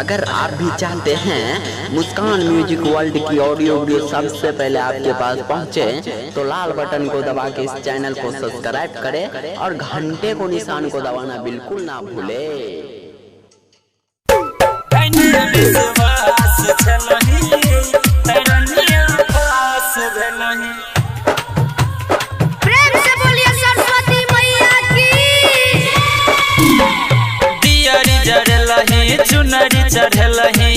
अगर आप भी चाहते हैं मुस्कान म्यूजिक वर्ल्ड की ऑडियो वीडियो सबसे पहले आपके पास पहुंचे, तो लाल बटन को दबा के इस चैनल को सब्सक्राइब करें और घंटे को निशान को दबाना बिल्कुल ना भूले। प्रेम से बोलिए सरस्वती मैया की। दियारी जड़लही चुनरी चढ़लही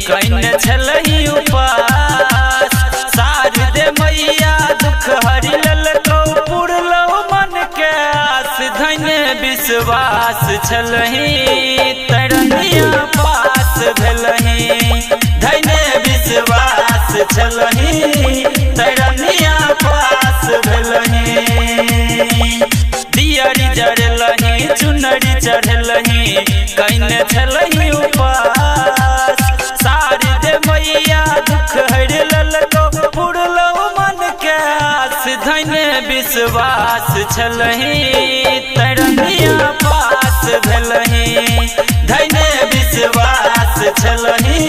कइन छलही उपास, शारदे मैया दुख हरि ललकौ पुरलौ मन के आस, धन्य विश्वास छलही तरनिया पास भेलही, धन्य विश्वास छलही तरनिया पास भेलही। दियारी जड़लही चुनरी चढ़लही कइन छलही उपास, शारदे मैया दुख हरि ललकौ पुरलौ मन के आस, धन्य विश्वास छलही तरनिया पास भेलही, धन्य विश्वास छलही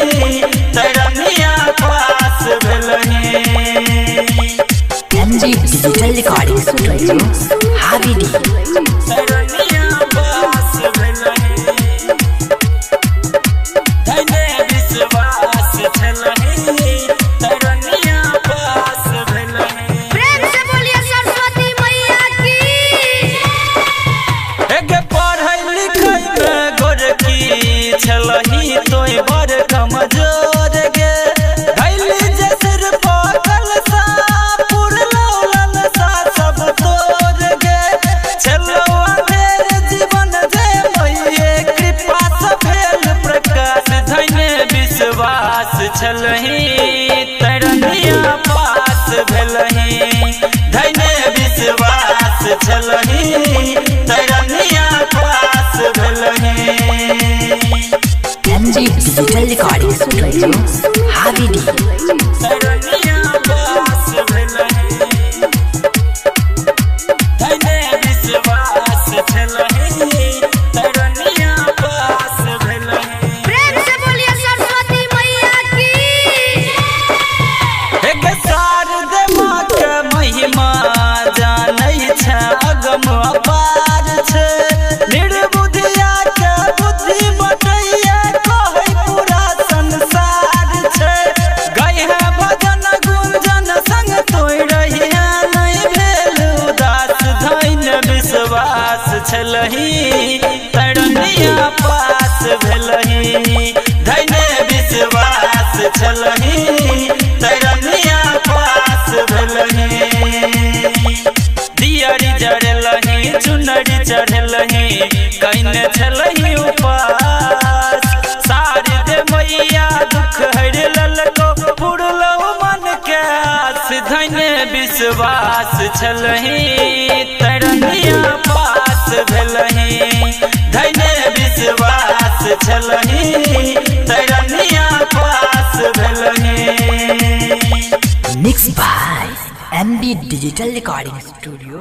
तरनिया पास भेलही। MG Digital Recording Studio, Havidi। तरनिया पास भेलही, धन्य विश्वास छलही तरनिया पास भेलही। प्रेम से बोलिए सरस्वती मैया की। एगे पढ़ै लिखै में गोरकी छलही तोय बड़ कमजोर गे, धैली जे सिर पकल सा पुरलौ ललसा सब तोर गे, छलौ अंधेर जीवन जे मैये कृपा सँ भेल प्रकाश, धन्य विश्वास छलही तरनिया पास भेलही, धन्य विश्वास छलही तरनिया पास भेलही। MG Digital Recording Studio, Havidi। तरनिया पास भेलही, धन्य विश्वास छलही तरनिया पास भेलही। प्रेम से बोलिए सरस्वती मैया की। एक शारदे माँ के महिमा जानै छै अगम अपार छै, निर्बुद्धिया के बुद्धि बटैया कहै पूरा संसार छै, गइहे भजन गुंजन संग तोय रहिया नहि भेल उदास, धन्य विश्वास छलही तरनिया पास भेलही, धन्य विश्वास छलही तरनिया पास भेलही। दियारी जड़लही चुनरी चढ़लही कइन छलही उपास, शारदे मैया दुख हरि ललकौ पुरलौ मन के आस, धन्य विश्वास छलही तरनिया पास भेलही, धन्य विश्वास छलही तरनिया पास भेलही। Mixed by MD Digital Recording Studio,